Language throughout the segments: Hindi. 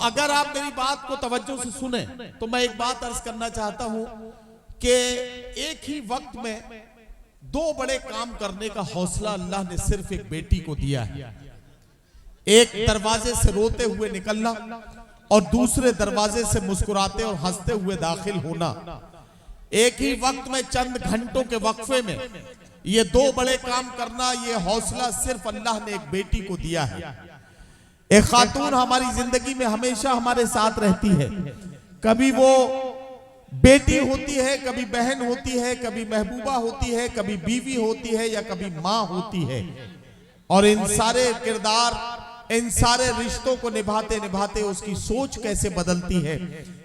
अगर आप मेरी बात को तवज्जो से सुने तो मैं एक बात अर्ज करना चाहता हूं कि एक ही वक्त में दो बड़े काम करने का हौसला अल्लाह ने सिर्फ एक बेटी को दिया है। एक दरवाजे से रोते हुए निकलना और दूसरे दरवाजे से मुस्कुराते और हंसते हुए दाखिल होना। एक ही वक्त में चंद घंटों के वक्फे में ये दो बड़े काम करना, ये हौसला सिर्फ अल्लाह ने एक बेटी को दिया है। एक खातून हमारी जिंदगी में हमेशा हमारे साथ रहती है। कभी वो बेटी होती है, कभी बहन होती है, कभी महबूबा होती है, कभी बीवी होती है या कभी माँ होती है। और इन सारे किरदार, इन सारे रिश्तों को निभाते निभाते उसकी सोच कैसे बदलती है,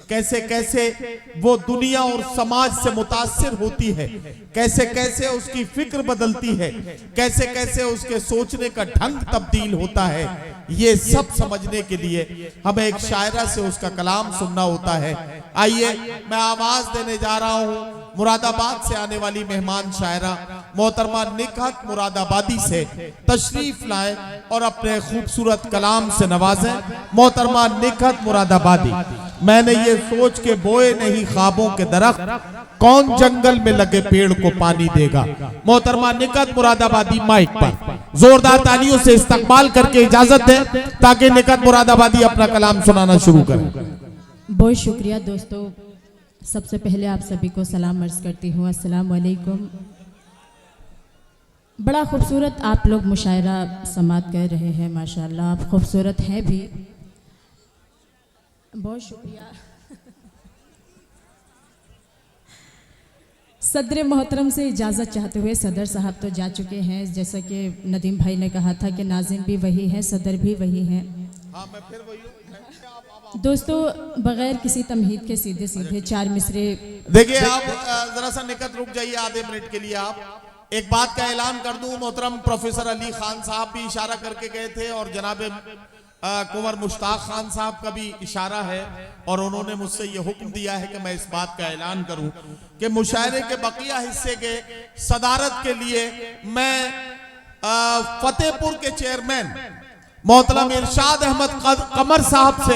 कैसे कैसे वो दुनिया और समाज से मुतासिर होती है, कैसे कैसे उसकी फिक्र बदलती है, कैसे कैसे उसके सोचने का ढंग तब्दील होता है। ये सब समझने के लिए हमें एक शायरा से उसका कलाम सुनना होता है। आइए मैं आवाज देने जा रहा हूँ मुरादाबाद से आने वाली मेहमान शायरा मोहतरमा निकहत मुरादाबादी से तशरीफ लाए और अपने खूबसूरत कलाम से नवाजें। मोहतरमा निकहत मुरादाबादी। मैंने ये सोच के बोए नहीं ख्वाबों के दरख्त, कौन जंगल में लगे पेड़ को पानी देगा। मोहतरमा निकहत मुरादाबादी माइक पर जोरदार तालियों से इस्तकबाल करके इजाजत दें ताकि निकहत मुरादाबादी अपना कलाम सुनाना शुरू करें। बहुत शुक्रिया दोस्तों। सबसे पहले आप सभी को सलाम अर्ज करती हूँ, अस्सलाम वालेकुम। बड़ा खूबसूरत आप लोग मुशायरा समात कर रहे हैं, माशाल्लाह आप खूबसूरत हैं भी। बहुत शुक्रिया। सदर मोहतरम से इजाज़त चाहते हुए, सदर साहब तो जा चुके हैं, जैसा कि नदीम भाई ने कहा था कि नाज़िम भी वही है, सदर भी वही है। हाँ, मैं फिर वही हूँ। दोस्तों बगैर किसी तमहीद के सीधे सीधे चार मिसरे। देखिए आप जरा सा निकट रुक जाइए आधे मिनट के लिए। आप एक बात का ऐलान कर दूं, मोहतरम प्रोफेसर अली खान साहब भी इशारा करके गए थे और जनाब कुंवर मुश्ताक खान साहब का भी इशारा है और उन्होंने मुझसे ये हुक्म दिया है कि मैं इस बात का ऐलान करूं कि मुशायरे के बकिया हिस्से के सदारत के लिए मैं फतेहपुर के चेयरमैन मोहतरम इरशाद अहमद कमर साहब से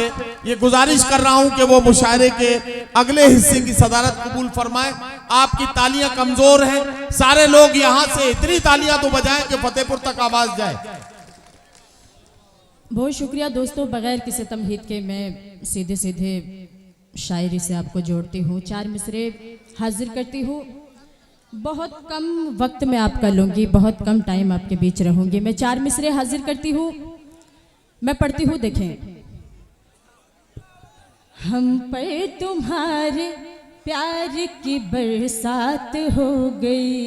ये गुजारिश कर रहा हूं कि वो मुशायरे के अगले हिस्से की सदारत कबूल फरमाए। आपकी तालियां कमजोर हैं, सारे लोग यहां से इतनी तालियां तो बजाएं कि फतेहपुर तक आवाज जाए। बहुत शुक्रिया दोस्तों। बगैर किसी तमहीद के मैं सीधे सीधे शायरी से आपको जोड़ती हूँ, चार मिसरे हाजिर करती हूँ। बहुत कम वक्त में आपका लूँगी, बहुत कम टाइम आपके बीच रहूँगी। मैं चार मिसरे हाजिर करती हूँ, मैं पढ़ती हूँ। देखें, हम पर तुम्हारे प्यार की बरसात हो गई,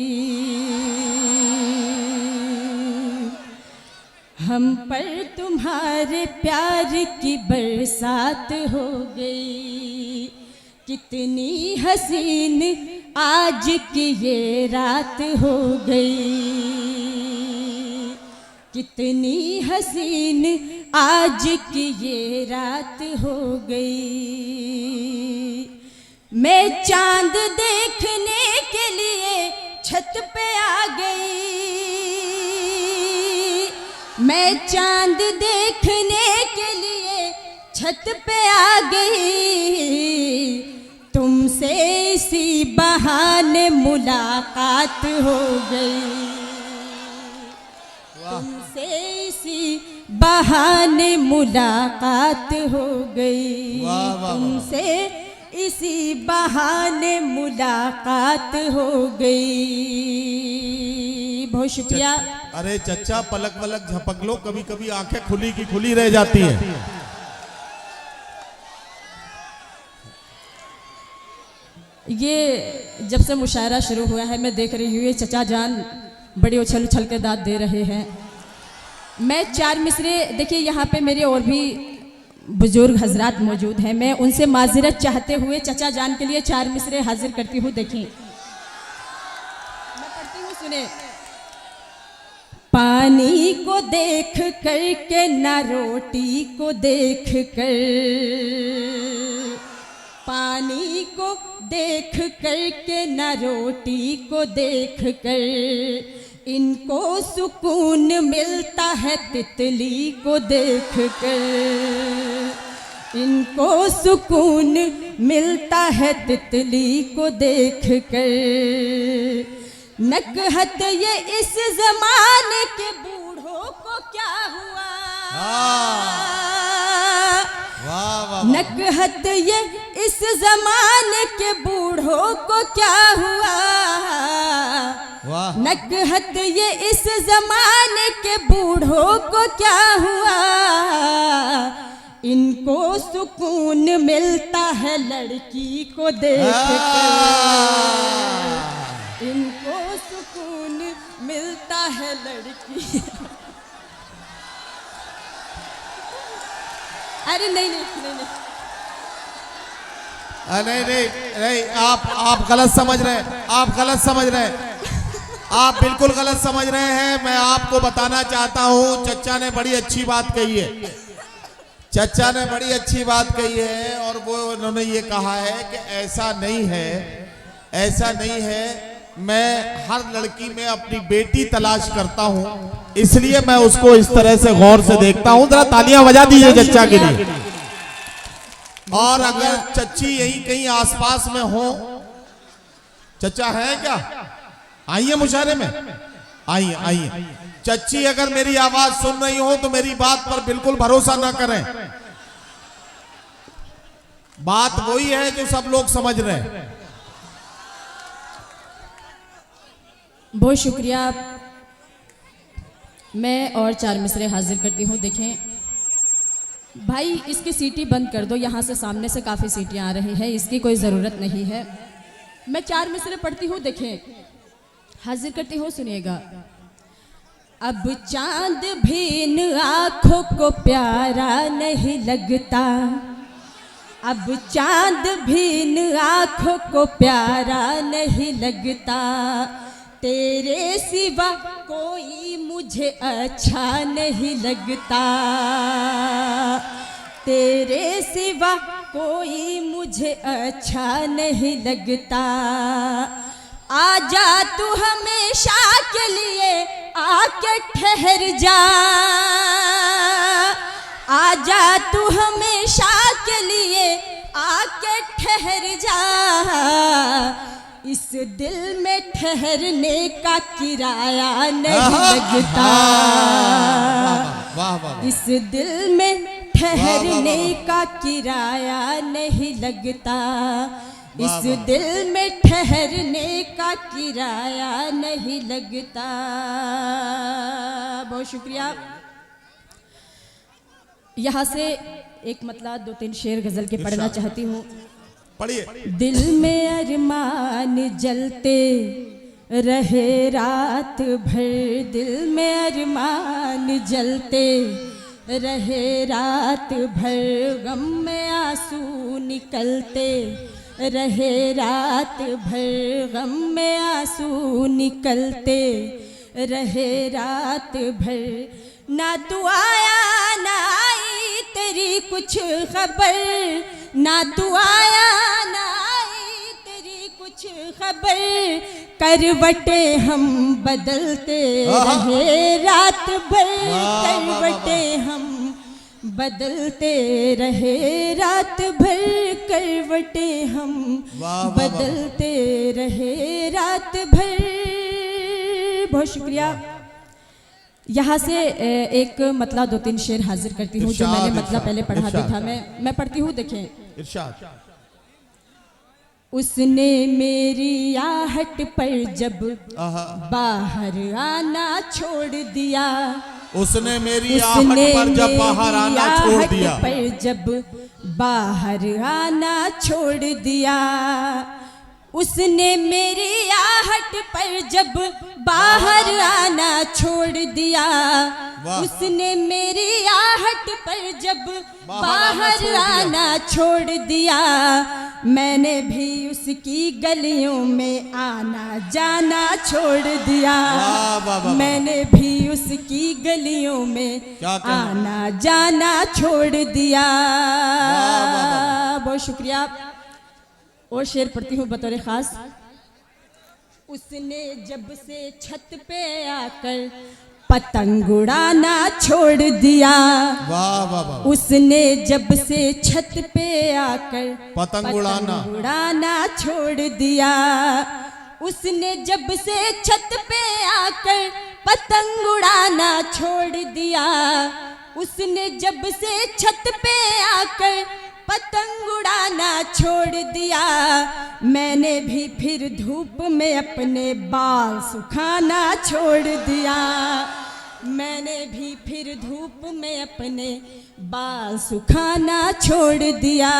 हम पर तुम्हारे प्यार की बरसात हो गई। कितनी हसीन आज की ये रात हो गई, कितनी हसीन आज की ये रात हो गई। मैं चांद देखने के लिए छत पे आ गई, मैं चांद देखने के लिए छत पे आ गई। तुमसे इसी बहाने मुलाकात हो गई, तुमसे इसी बहाने मुलाकात हो गई, तुमसे इसी बहाने मुलाकात हो गई। बहुत शुक्रिया। अरे चच्चा पलक वलक झपक लो, कभी कभी आंखें खुली की खुली रह जाती हैं। ये जब से मुशायरा शुरू हुआ है मैं देख रही हूँ ये चचा जान बड़ी उछल उछल के दाद दे रहे हैं। मैं चार मिसरे, देखिए यहाँ पे मेरे और भी बुजुर्ग हजरात मौजूद हैं, मैं उनसे माजरत चाहते हुए चचा जान के लिए चार मिसरे हाजिर करती हूँ। देखिए मैं पढ़ती हूँ, सुने। पानी को देख कर के ना रोटी को देख कर, पानी को देख कर के ना रोटी को देख कर, इनको सुकून मिलता है तितली को देख कर, इनको सुकून मिलता है तितली को देख कर, नकहत ये इस जमाने के बूढ़ों को क्या हुआ। वाह वाह। नकहत ये इस जमाने के बूढ़ों को क्या हुआ। वाह। नकहत ये इस जमाने के बूढ़ों को क्या हुआ। इनको सुकून मिलता है लड़की को देख कर, इनको सुकून मिलता है लड़की। अरे नहीं नहीं नहीं नहीं नहीं नहीं नहीं, आप गलत समझ रहे हैं, आप गलत समझ रहे हैं, आप बिल्कुल गलत समझ रहे हैं। मैं आपको बताना चाहता हूं, चचा ने बड़ी अच्छी बात कही है, चचा ने बड़ी अच्छी बात कही है। और वो उन्होंने ये कहा है कि ऐसा नहीं है, ऐसा नहीं है, मैं हर लड़की में अपनी बेटी तलाश करता हूं, इसलिए मैं उसको इस तरह से गौर से देखता हूं। जरा तालियां बजा दीजिए चचा के लिए। और अगर चच्ची यही कहीं आसपास में हो, चचा है क्या, आइए मुशायरे में, आइए आइए। चच्ची अगर मेरी आवाज सुन रही हो तो मेरी बात पर बिल्कुल भरोसा ना करें, बात वही है जो सब लोग समझ रहे हैं। बहुत शुक्रिया। मैं और 4 मिसरे हाजिर करती हूँ। देखें भाई, इसकी सीटी बंद कर दो, यहाँ से सामने से काफ़ी सीटियाँ आ रही हैं, इसकी कोई ज़रूरत नहीं है। मैं 4 मिसरे पढ़ती हूँ, देखें, हाजिर करती हूँ, सुनिएगा। अब चांद भी इन आँखों को प्यारा नहीं लगता, अब चांद भी इन आँखों को प्यारा नहीं लगता, तेरे सिवा कोई मुझे अच्छा नहीं लगता, तेरे सिवा कोई मुझे अच्छा नहीं लगता। आजा तू हमेशा के लिए आके ठहर जा, आजा तू हमेशा के लिए आके ठहर जा, इस दिल में ठहरने का किराया नहीं लगता, इस दिल में ठहरने का किराया नहीं लगता, इस दिल में ठहरने का किराया नहीं लगता। बहुत शुक्रिया। यहाँ से एक मतलब 2-3 शेर गजल के पढ़ना चाहती हूँ। पढ़िए। दिल में अरमान जलते रहे रात भर, दिल में अरमान जलते रहे रात भर, गम में आंसू निकलते रहे रात भर, गम में आंसू निकलते रहे रात भर, ना तू आया ना आई तेरी कुछ खबर, ना तू आया ना आई तेरी कुछ खबर, करवटे हम बदलते रहे रात भर, करवटे हम बदलते रहे रात भर, करवटे हम बदलते रहे रात भर। बहुत शुक्रिया। यहाँ से एक मतलब 2-3 शेर हाजिर करती हूँ जो मैंने मतलब पहले पढ़ा भी था। मैं पढ़ती हूँ, देखें। इरशाद। उसने मेरी आहट पर जब बाहर आना छोड़ दिया, उसने मेरी आहट पर जब बाहर आना छोड़ दिया, पर जब बाहर आना छोड़ दिया, उसने मेरी आहट पर जब बाहर आना छोड़ दिया, उसने मेरी आहट पर जब बाहर आना छोड़ दिया, मैंने भी उसकी गलियों में आना जाना छोड़ दिया, मैंने भी उसकी गलियों में आना जाना छोड़ दिया। बहुत शुक्रिया। और शेर पढ़ती हूँ बतौर खास। उसने जब से छत पे आकर पतंग उड़ाना छोड़ दिया। वाह वाह वाह। उसने जब से छत पे आकर पतंग उड़ाना छोड़ दिया। उसने जब से छत पे आकर पतंग उड़ाना छोड़ दिया। उसने जब से छत पे आकर पतंग उड़ाना छोड़ दिया। मैंने भी फिर धूप में अपने बाल सुखाना छोड़ दिया। मैंने भी फिर धूप में अपने बाल सुखाना छोड़ दिया।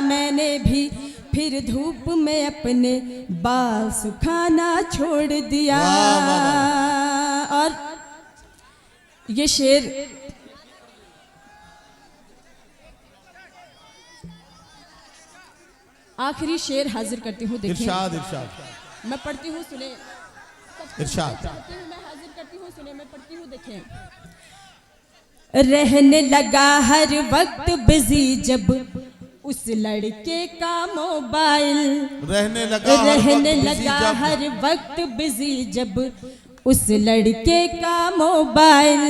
मैंने भी फिर धूप में अपने बाल सुखाना छोड़ दिया। और ये शेर आखिरी शेर हाजिर करती हूँ। देखिए इरशाद इरशाद। मैं पढ़ती हूँ, सुने। इरशाद। मैं हाजिर करती हूँ, सुने। मैं पढ़ती हूँ, देखें। रहने लगा हर वक्त बिजी जब उस लड़के का मोबाइल। रहने लगा हर वक्त बिजी जब उस लड़के का मोबाइल।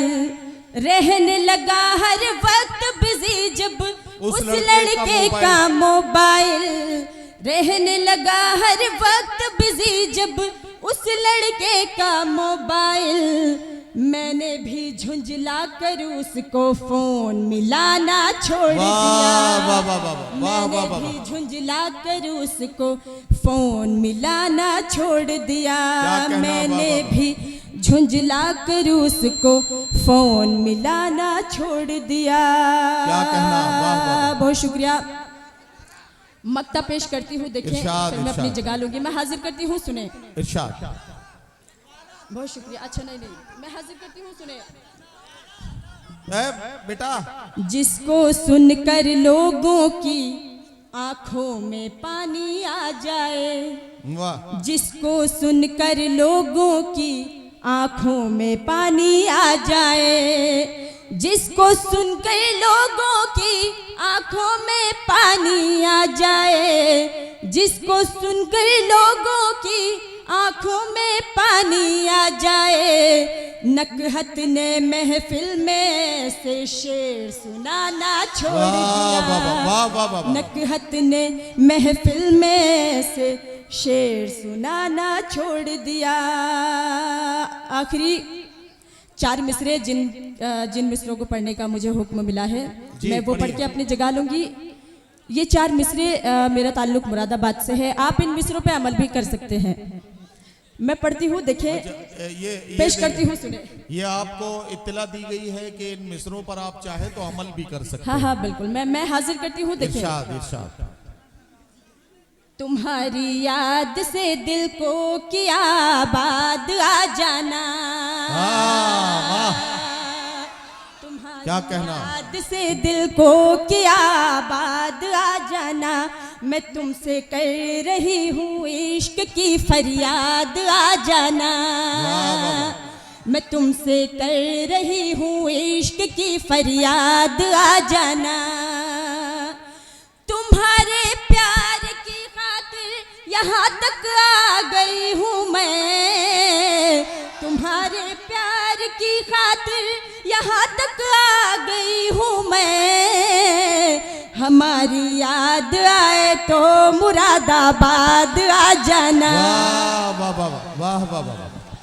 रहने लगा हर वक्त बिजी जब उस लड़के का मोबाइल। रहने लगा हर वक्त बिजी जब उस लड़के का मोबाइल। मैंने भी झुंझला कर उसको फोन मिलाना छोड़ दिया। मैंने भी झुंझला कर उसको फोन मिलाना छोड़ दिया। मैंने भी झुंझला कर उसको फोन मिलाना छोड़ दिया। क्या कहना, वाह वाह। बहुत शुक्रिया। मक्ता पेश करती हूँ, देखिए। इरशाद, मैं अपनी इरशाद। जगह लूंगी। मैं हाजिर करती हूँ, सुने। इरशाद। बहुत शुक्रिया। अच्छा, नहीं, मैं हाजिर करती हूँ, सुने। बेटा, जिसको सुनकर लोगों की आंखों में पानी आ जाए। वाह। जिसको सुनकर लोगों की आंखों में पानी आ जाए। जिसको सुनकर लोगों की आंखों में पानी आ जाए। जिसको सुनकर लोगों की आंखों में पानी आ जाए। नकहत ने महफिल में से शेर सुनाना छोड़ दिया। नकहत ने महफिल में से शेर सुनाना छोड़ दिया। आखिरी 4 मिसरे जिन मिसरों को पढ़ने का मुझे हुक्म मिला है, मैं वो पढ़ के अपनी जगह लूंगी। ये 4 मिसरे मेरा ताल्लुक मुरादाबाद से है। आप इन मिसरों पे अमल भी कर सकते हैं। मैं पढ़ती हूँ, देखें। पेश करती हूँ, सुने। ये आपको इत्तला दी गई है कि इन मिसरों पर आप चाहे तो अमल भी कर सकते हैं। हाँ, बिल्कुल। मैं हाजिर करती हूँ, देखें। इरशाद इरशाद। तुम्हारी याद से दिल को किया आबाद आ जाना। क्या कहना। याद से दिल को किया आबाद आ जाना। मैं तुमसे कर रही हूँ इश्क की फरियाद आ जाना। मैं तुमसे कर रही हूँ इश्क की फरियाद आ जाना। तुम्हारे प्यार की खातिर यहाँ तक आ गई हूँ मैं। तुम्हारे प्यार की खातिर यहाँ तक आ गई हूँ मैं। हमारी याद आए तो मुरादाबाद आ जाना। वाह वाह वाह वाह वाह वाह।